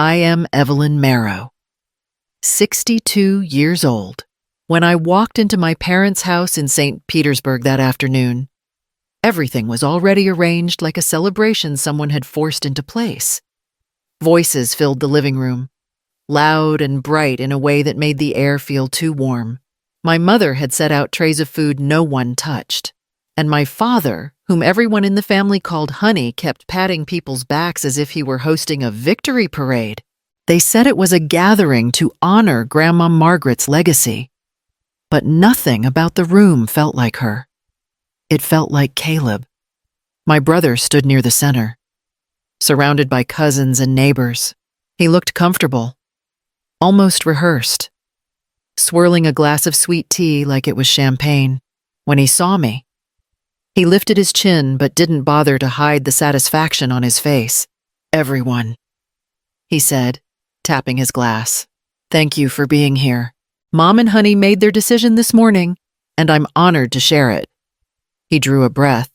I am Evelyn Marrow, 62 years old, when I walked into my parents' house in St. Petersburg that afternoon. Everything was already arranged like a celebration someone had forced into place. Voices filled the living room, loud and bright in a way that made the air feel too warm. My mother had set out trays of food no one touched, and my father, whom everyone in the family called Honey, kept patting people's backs as if he were hosting a victory parade. They said it was a gathering to honor Grandma Margaret's legacy. But nothing about the room felt like her. It felt like Caleb. My brother stood near the center, surrounded by cousins and neighbors. He looked comfortable, almost rehearsed, swirling a glass of sweet tea like it was champagne. When he saw me, he lifted his chin but didn't bother to hide the satisfaction on his face. "Everyone," he said, tapping his glass. "Thank you for being here. Mom and Honey made their decision this morning, and I'm honored to share it." He drew a breath,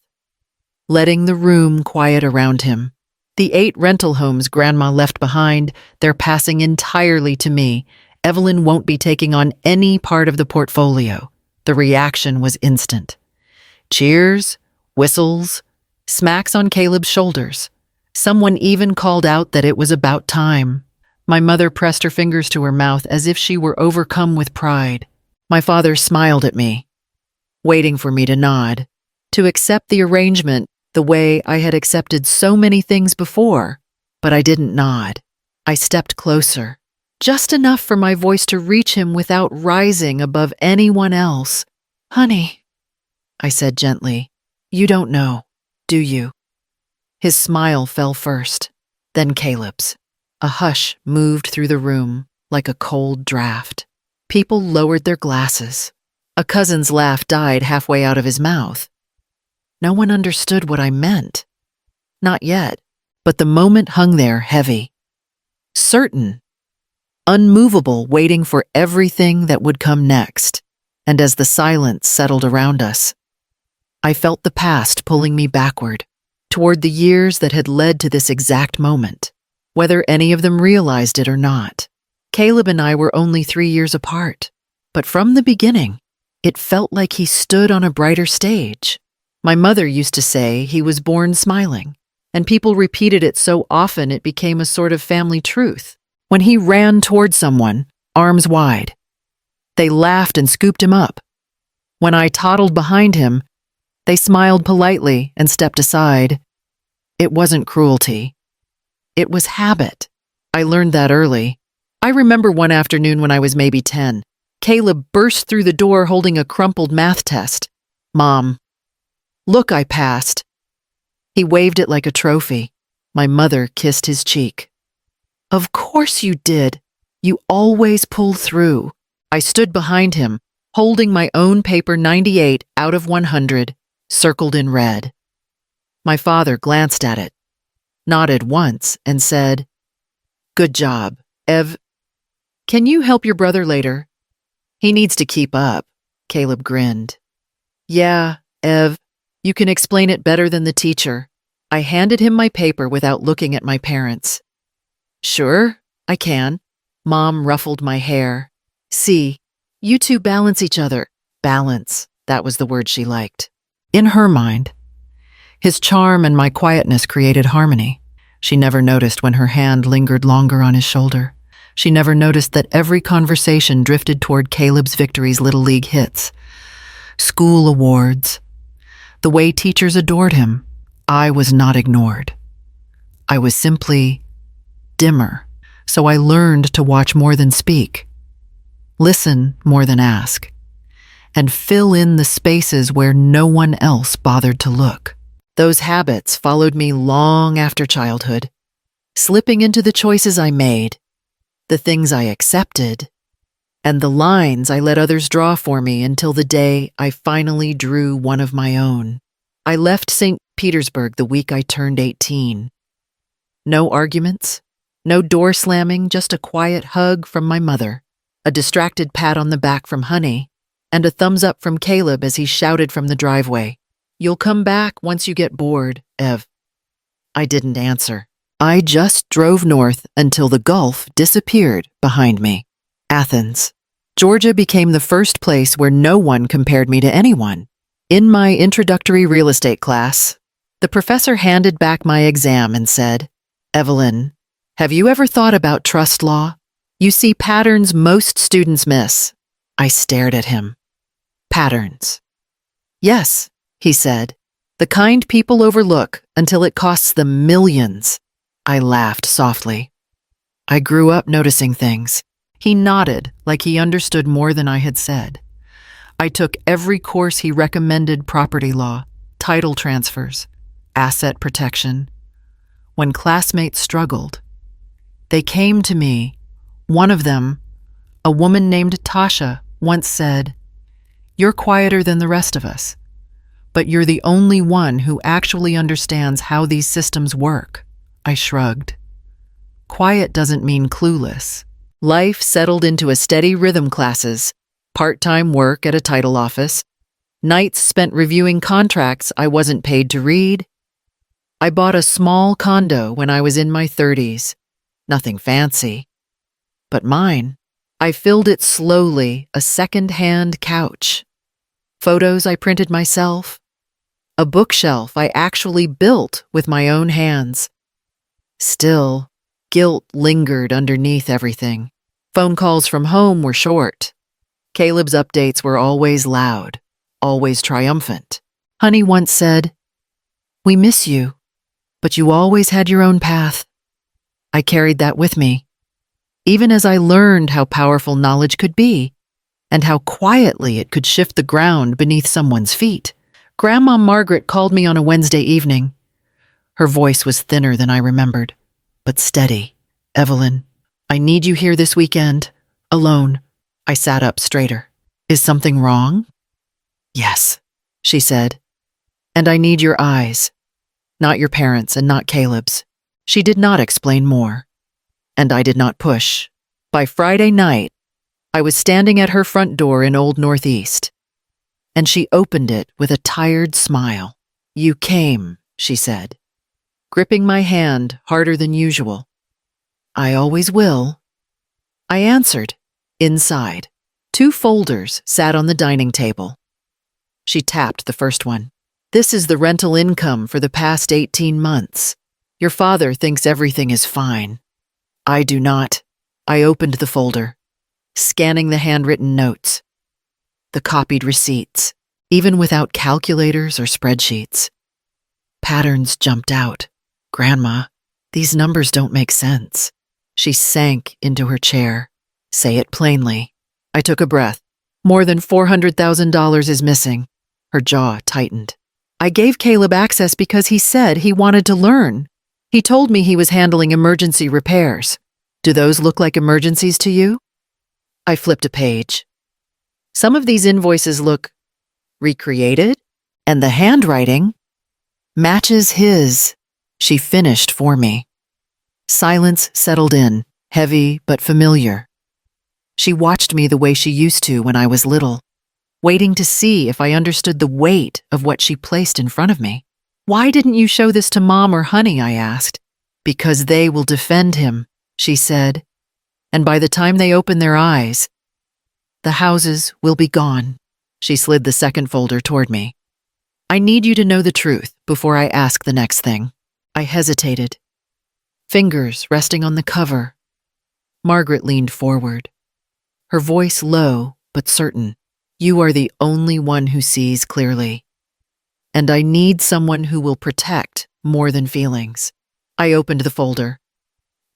letting the room quiet around him. "The 8 rental homes Grandma left behind, they're passing entirely to me. Evelyn won't be taking on any part of the portfolio." The reaction was instant. Cheers, whistles, smacks on Caleb's shoulders. Someone even called out that it was about time. My mother pressed her fingers to her mouth as if she were overcome with pride. My father smiled at me, waiting for me to nod, to accept the arrangement the way I had accepted so many things before, but I didn't nod. I stepped closer, just enough for my voice to reach him without rising above anyone else. "Honey," I said gently, "you don't know, do you?" His smile fell first, then Caleb's. A hush moved through the room like a cold draft. People lowered their glasses. A cousin's laugh died halfway out of his mouth. No one understood what I meant. Not yet, but the moment hung there heavy, certain, unmovable, waiting for everything that would come next. And as the silence settled around us, I felt the past pulling me backward, toward the years that had led to this exact moment, whether any of them realized it or not. Caleb and I were only 3 years apart, but from the beginning, it felt like he stood on a brighter stage. My mother used to say he was born smiling, and people repeated it so often it became a sort of family truth. When he ran toward someone, arms wide, they laughed and scooped him up. When I toddled behind him, they smiled politely and stepped aside. It wasn't cruelty. It was habit. I learned that early. I remember one afternoon when I was maybe 10. Caleb burst through the door holding a crumpled math test. "Mom, look, I passed." He waved it like a trophy. My mother kissed his cheek. "Of course you did. You always pull through." I stood behind him, holding my own paper 98 out of 100, circled in red. My father glanced at it, nodded once, and said, "Good job, Ev. Can you help your brother later? He needs to keep up." Caleb grinned. "Yeah, Ev. You can explain it better than the teacher." I handed him my paper without looking at my parents. "Sure, I can." Mom ruffled my hair. "See, you two balance each other." Balance, that was the word she liked. In her mind, his charm and my quietness created harmony. She never noticed when her hand lingered longer on his shoulder. She never noticed that every conversation drifted toward Caleb's victories, Little League hits, school awards, the way teachers adored him. I was not ignored. I was simply dimmer, so I learned to watch more than speak, listen more than ask, and fill in the spaces where no one else bothered to look. Those habits followed me long after childhood, slipping into the choices I made, the things I accepted, and the lines I let others draw for me until the day I finally drew one of my own. I left St. Petersburg the week I turned 18. No arguments, no door slamming, just a quiet hug from my mother, a distracted pat on the back from Honey, and a thumbs up from Caleb as he shouted from the driveway, "You'll come back once you get bored, Ev." I didn't answer. I just drove north until the Gulf disappeared behind me. Athens, Georgia became the first place where no one compared me to anyone. In my introductory real estate class, the professor handed back my exam and said, "Evelyn, have you ever thought about trust law? You see patterns most students miss." I stared at him. Patterns. "Yes," he said, "the kind people overlook until it costs them millions." I laughed softly. I grew up noticing things. He nodded like he understood more than I had said. I took every course he recommended: property law, title transfers, asset protection. When classmates struggled, they came to me. One of them, a woman named Tasha, once said, "You're quieter than the rest of us, but you're the only one who actually understands how these systems work." I shrugged. Quiet doesn't mean clueless. Life settled into a steady rhythm: classes, part-time work at a title office, nights spent reviewing contracts I wasn't paid to read. I bought a small condo when I was in my 30s. Nothing fancy, but mine. I filled it slowly, a second-hand couch. Photos I printed myself. A bookshelf I actually built with my own hands. Still, guilt lingered underneath everything. Phone calls from home were short. Caleb's updates were always loud, always triumphant. Honey once said, "We miss you, but you always had your own path." I carried that with me, even as I learned how powerful knowledge could be and how quietly it could shift the ground beneath someone's feet. Grandma Margaret called me on a Wednesday evening. Her voice was thinner than I remembered, but steady. "Evelyn, I need you here this weekend, alone." I sat up straighter. "Is something wrong?" "Yes," she said. "And I need your eyes. Not your parents' and not Caleb's." She did not explain more, and I did not push. By Friday night, I was standing at her front door in Old Northeast, and she opened it with a tired smile. "You came," she said, gripping my hand harder than usual. "I always will." I answered. Inside, 2 folders sat on the dining table. She tapped the first one. "This is the rental income for the past 18 months. Your father thinks everything is fine." I do not. I opened the folder, scanning the handwritten notes, the copied receipts, even without calculators or spreadsheets. Patterns jumped out. "Grandma, these numbers don't make sense." She sank into her chair. "Say it plainly." I took a breath. "More than $400,000 is missing." Her jaw tightened. "I gave Caleb access because he said he wanted to learn. He told me he was handling emergency repairs. Do those look like emergencies to you?" I flipped a page. Some of these invoices look recreated, and the handwriting matches his. She finished for me. Silence settled in, heavy but familiar. She watched me the way she used to when I was little, waiting to see if I understood the weight of what she placed in front of me. "Why didn't you show this to Mom or Honey?" I asked. "Because they will defend him," she said, "and by the time they open their eyes, the houses will be gone." She slid the second folder toward me. "I need you to know the truth before I ask the next thing." I hesitated, fingers resting on the cover. Margaret leaned forward, her voice low but certain. "You are the only one who sees clearly, and I need someone who will protect more than feelings." I opened the folder,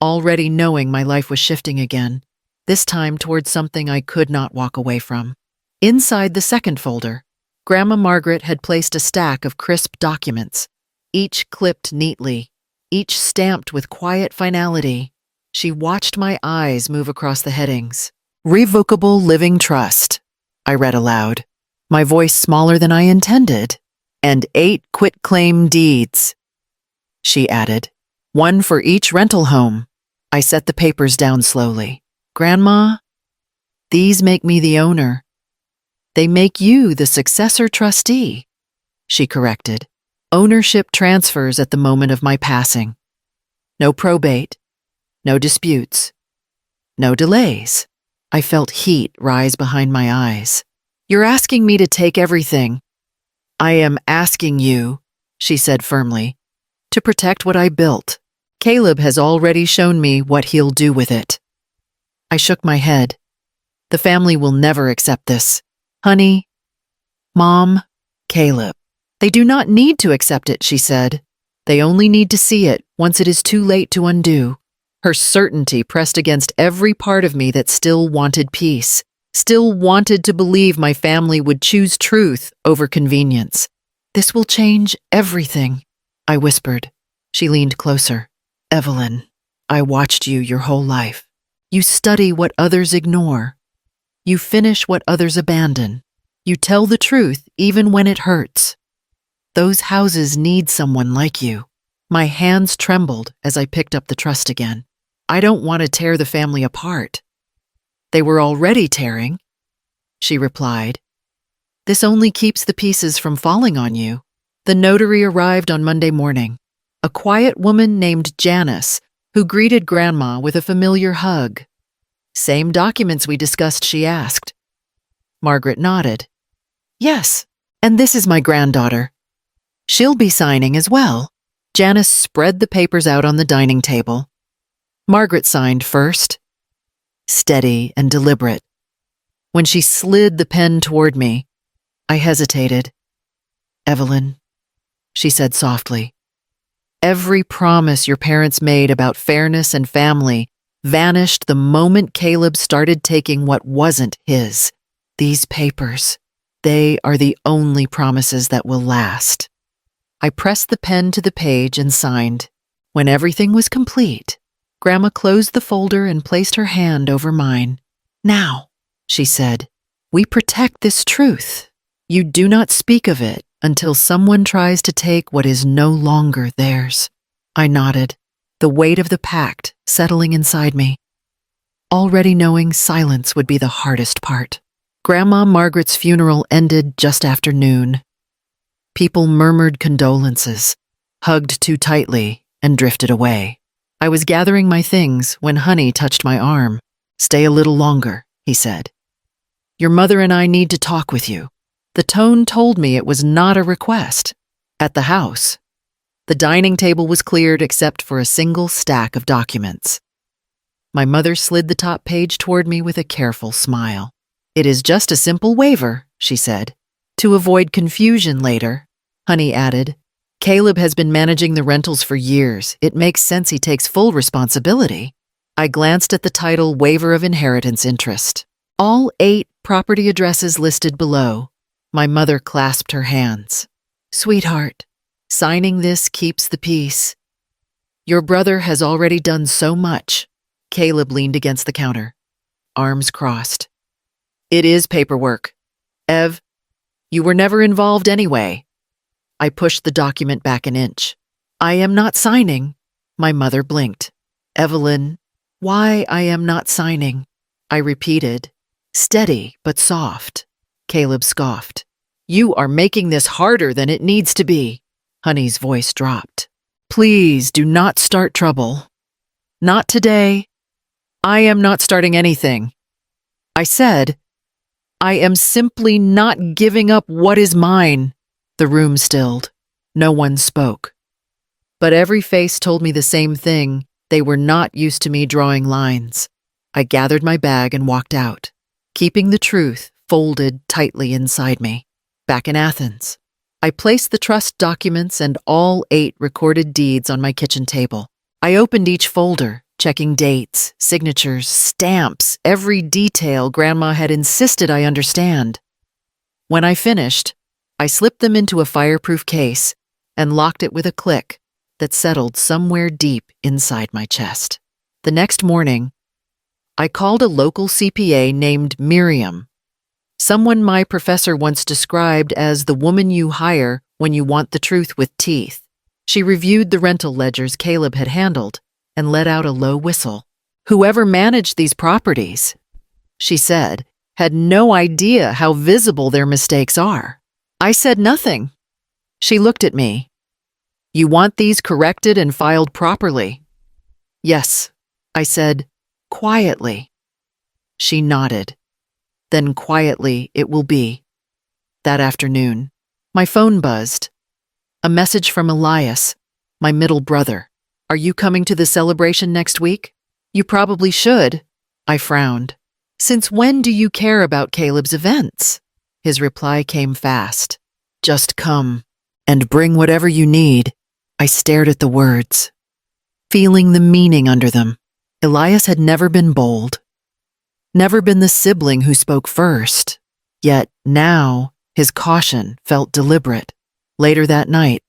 already knowing my life was shifting again, this time towards something I could not walk away from. Inside the second folder, Grandma Margaret had placed a stack of crisp documents, each clipped neatly, each stamped with quiet finality. She watched my eyes move across the headings. "Revocable Living Trust," I read aloud, my voice smaller than I intended, "and 8 quitclaim deeds." She added, "1 for each rental home." I set the papers down slowly. "Grandma, these make me the owner. They make you the successor trustee," she corrected. "Ownership transfers at the moment of my passing." No probate, no disputes, no delays. I felt heat rise behind my eyes. You're asking me to take everything. I am asking you, she said firmly, to protect what I built. Caleb has already shown me what he'll do with it. I shook my head. The family will never accept this. Honey, Mom, Caleb. They do not need to accept it, she said. They only need to see it once it is too late to undo. Her certainty pressed against every part of me that still wanted peace, still wanted to believe my family would choose truth over convenience. This will change everything, I whispered. She leaned closer. Evelyn, I watched you your whole life. You study what others ignore. You finish what others abandon. You tell the truth even when it hurts. Those houses need someone like you. My hands trembled as I picked up the trust again. I don't want to tear the family apart. They were already tearing, she replied. This only keeps the pieces from falling on you. The notary arrived on Monday morning. A quiet woman named Janice, who greeted Grandma with a familiar hug. Same documents we discussed, she asked. Margaret nodded. Yes, and this is my granddaughter. She'll be signing as well. Janice spread the papers out on the dining table. Margaret signed first, steady and deliberate. When she slid the pen toward me, I hesitated. Evelyn, she said softly, every promise your parents made about fairness and family vanished the moment Caleb started taking what wasn't his. These papers, they are the only promises that will last. I pressed the pen to the page and signed. When everything was complete, Grandma closed the folder and placed her hand over mine. Now, she said, we protect this truth. You do not speak of it until someone tries to take what is no longer theirs. I nodded, the weight of the pact settling inside me, already knowing silence would be the hardest part. Grandma Margaret's funeral ended just after noon. People murmured condolences, hugged too tightly, and drifted away. I was gathering my things when Honey touched my arm. Stay a little longer, he said. Your mother and I need to talk with you. The tone told me it was not a request. At the house, the dining table was cleared except for a single stack of documents. My mother slid the top page toward me with a careful smile. It is just a simple waiver, she said. To avoid confusion later, Honey added, Caleb has been managing the rentals for years. It makes sense he takes full responsibility. I glanced at the title Waiver of Inheritance Interest. All 8 property addresses listed below. My mother clasped her hands. Sweetheart, signing this keeps the peace. Your brother has already done so much. Caleb leaned against the counter, arms crossed. It is paperwork. Ev, you were never involved anyway. I pushed the document back an inch. I am not signing. My mother blinked. Evelyn, why I am not signing? I repeated, steady but soft. Caleb scoffed. You are making this harder than it needs to be. Honey's voice dropped. Please do not start trouble. Not today. I am not starting anything. I said, I am simply not giving up what is mine. The room stilled. No one spoke. But every face told me the same thing. They were not used to me drawing lines. I gathered my bag and walked out, keeping the truth folded tightly inside me. Back in Athens, I placed the trust documents and all 8 recorded deeds on my kitchen table. I opened each folder, checking dates, signatures, stamps, every detail Grandma had insisted I understand. When I finished, I slipped them into a fireproof case and locked it with a click that settled somewhere deep inside my chest. The next morning, I called a local CPA named Miriam, someone my professor once described as the woman you hire when you want the truth with teeth. She reviewed the rental ledgers Caleb had handled and let out a low whistle. Whoever managed these properties, she said, had no idea how visible their mistakes are. I said nothing. She looked at me. You want these corrected and filed properly. Yes, I said, quietly. She nodded. Then quietly it will be. That afternoon, my phone buzzed. A message from Elias, my middle brother. Are you coming to the celebration next week? You probably should. I frowned. Since when do you care about Caleb's events? His reply came fast. Just come, and bring whatever you need. I stared at the words, feeling the meaning under them. Elias had never been bold, never been the sibling who spoke first. Yet now, his caution felt deliberate. Later that night,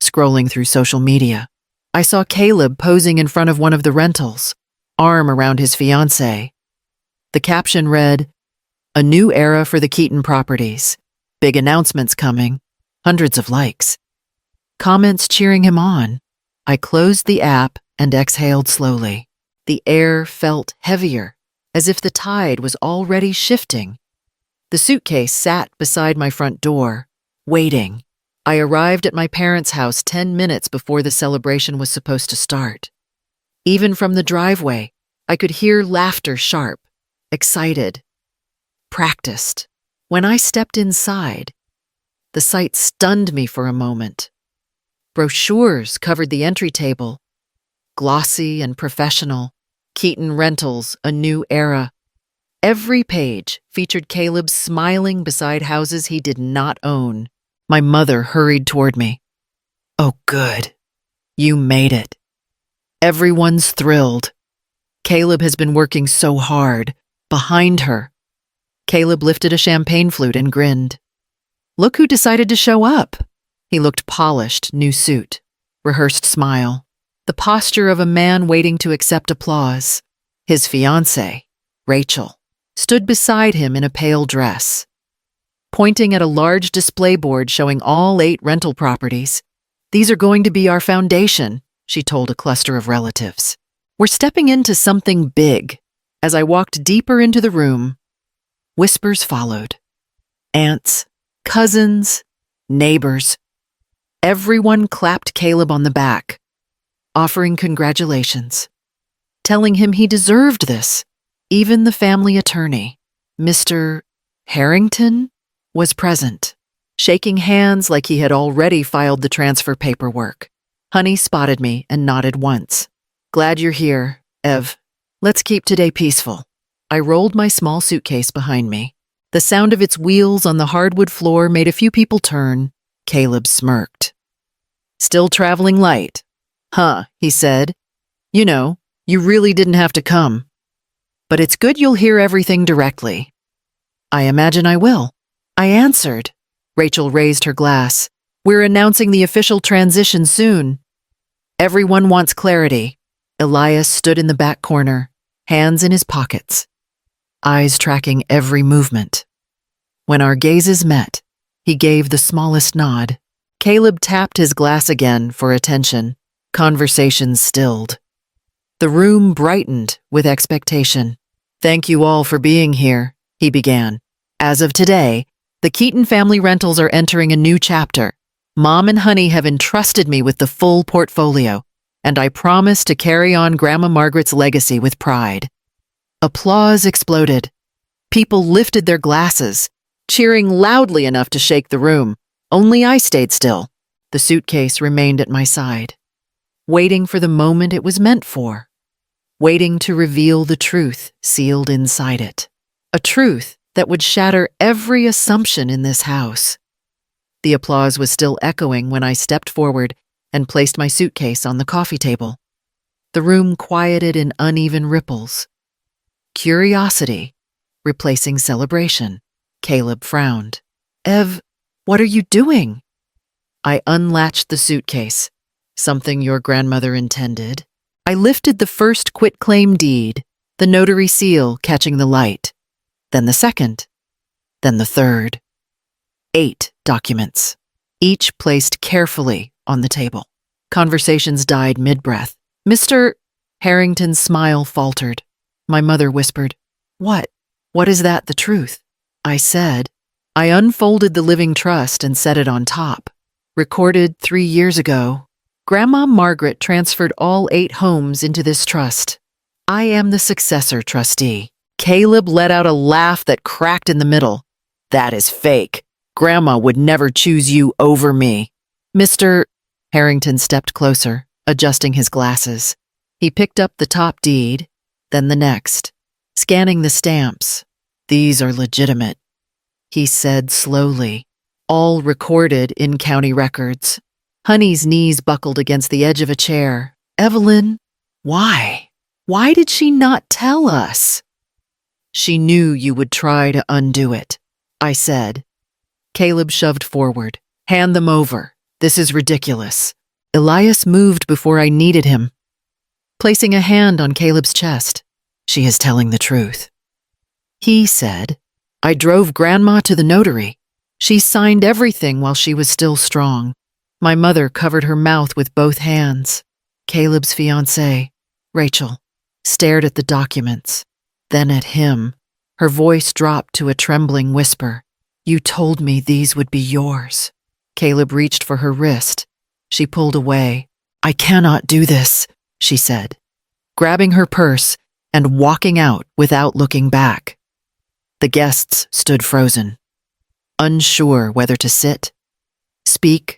scrolling through social media, I saw Caleb posing in front of one of the rentals, arm around his fiancée. The caption read, "A new era for the Keaton properties. Big announcements coming." Hundreds of likes. Comments cheering him on. I closed the app and exhaled slowly. The air felt heavier, as if the tide was already shifting. The suitcase sat beside my front door, waiting. I arrived at my parents' house 10 minutes before the celebration was supposed to start. Even from the driveway, I could hear laughter, sharp, excited, practiced. When I stepped inside, the sight stunned me for a moment. Brochures covered the entry table, glossy and professional. Keaton Rentals, a new era. Every page featured Caleb smiling beside houses he did not own. My mother hurried toward me. Oh, good. You made it. Everyone's thrilled. Caleb has been working so hard. Behind her. Caleb lifted a champagne flute and grinned. Look who decided to show up. He looked polished, new suit, rehearsed smile. The posture of a man waiting to accept applause. His fiancée, Rachel, stood beside him in a pale dress, pointing at a large display board showing all 8 rental properties. These are going to be our foundation, she told a cluster of relatives. We're stepping into something big. As I walked deeper into the room, whispers followed. Aunts, cousins, neighbors. Everyone clapped Caleb on the back, offering congratulations, telling him he deserved this. Even the family attorney, Mr. Harrington, was present, shaking hands like he had already filed the transfer paperwork. Honey spotted me and nodded once. Glad you're here, Ev. Let's keep today peaceful. I rolled my small suitcase behind me. The sound of its wheels on the hardwood floor made a few people turn. Caleb smirked. Still traveling light? Huh, he said. You know, you really didn't have to come. But it's good you'll hear everything directly. I imagine I will. I answered. Rachel raised her glass. We're announcing the official transition soon. Everyone wants clarity. Elias stood in the back corner, hands in his pockets, eyes tracking every movement. When our gazes met, he gave the smallest nod. Caleb tapped his glass again for attention. Conversations stilled. The room brightened with expectation. Thank you all for being here, he began. As of today, the Keaton family rentals are entering a new chapter. Mom and Honey have entrusted me with the full portfolio, and I promise to carry on Grandma Margaret's legacy with pride. Applause exploded. People lifted their glasses, cheering loudly enough to shake the room. Only I stayed still. The suitcase remained at my side, waiting for the moment it was meant for, waiting to reveal the truth sealed inside it. A truth that would shatter every assumption in this house. The applause was still echoing when I stepped forward and placed my suitcase on the coffee table. The room quieted in uneven ripples. Curiosity replacing celebration. Caleb frowned. Ev, what are you doing? I unlatched the suitcase, something your grandmother intended. I lifted the first quitclaim deed, the notary seal catching the light. Then the second. Then the third. 8 documents, each placed carefully on the table. Conversations died mid-breath. Mr. Harrington's smile faltered. My mother whispered, What? What is that, the truth? I said. I unfolded the living trust and set it on top. Recorded 3 years ago. Grandma Margaret transferred all 8 homes into this trust. I am the successor trustee. Caleb let out a laugh that cracked in the middle. That is fake. Grandma would never choose you over me. Mr. Harrington stepped closer, adjusting his glasses. He picked up the top deed, then the next, scanning the stamps. These are legitimate, he said slowly, all recorded in county records. Honey's knees buckled against the edge of a chair. Evelyn, why? Why did she not tell us? She knew you would try to undo it, I said. Caleb shoved forward. Hand them over. This is ridiculous. Elias moved before I needed him, placing a hand on Caleb's chest. She is telling the truth. He said, I drove Grandma to the notary. She signed everything while she was still strong. My mother covered her mouth with both hands. Caleb's fiancée, Rachel, stared at the documents, then at him. Her voice dropped to a trembling whisper. You told me these would be yours. Caleb reached for her wrist. She pulled away. I cannot do this, she said, grabbing her purse and walking out without looking back. The guests stood frozen, unsure whether to sit, speak,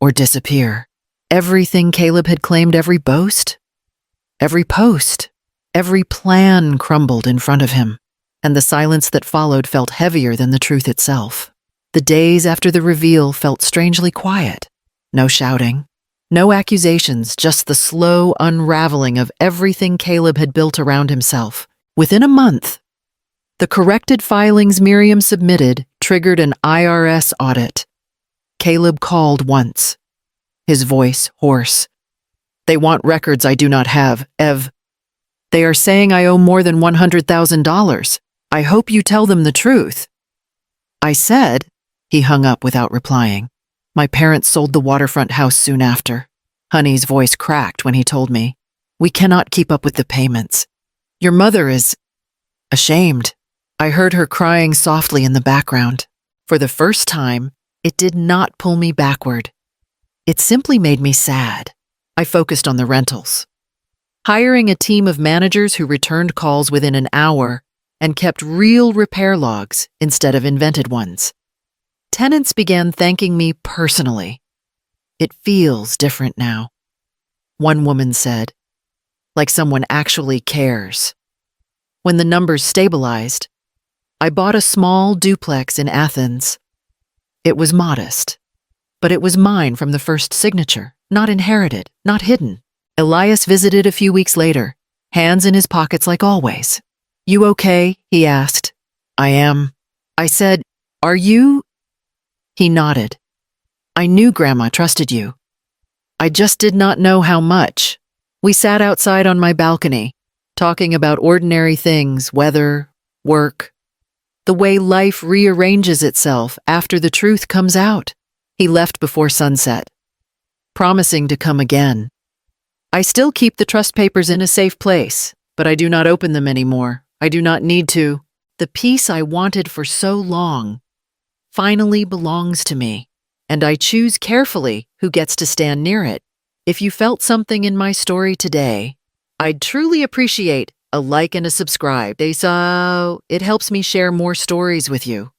or disappear. Everything Caleb had claimed, every boast, every post, every plan crumbled in front of him, and the silence that followed felt heavier than the truth itself. The days after the reveal felt strangely quiet. No shouting, no accusations, just the slow unraveling of everything Caleb had built around himself. Within a month, the corrected filings Miriam submitted triggered an IRS audit. Caleb called once, his voice hoarse. They want records I do not have, Ev. They are saying I owe more than $100,000. I hope you tell them the truth. I said. He hung up without replying. My parents sold the waterfront house soon after. Honey's voice cracked when he told me, we cannot keep up with the payments. Your mother is ashamed. I heard her crying softly in the background. For the first time, it did not pull me backward. It simply made me sad. I focused on the rentals, hiring a team of managers who returned calls within an hour and kept real repair logs instead of invented ones. Tenants began thanking me personally. It feels different now. One woman said, like someone actually cares. When the numbers stabilized, I bought a small duplex in Athens. It was modest, but it was mine from the first signature, not inherited, not hidden. Elias visited a few weeks later, hands in his pockets like always. You okay? He asked. I am. I said, are you? He nodded. I knew Grandma trusted you. I just did not know how much. We sat outside on my balcony, talking about ordinary things, weather, work, the way life rearranges itself after the truth comes out. He left before sunset, promising to come again. I still keep the trust papers in a safe place, but I do not open them anymore. I do not need to. The peace I wanted for so long finally belongs to me, and I choose carefully who gets to stand near it. If you felt something in my story today, I'd truly appreciate a like and a subscribe. It helps me share more stories with you.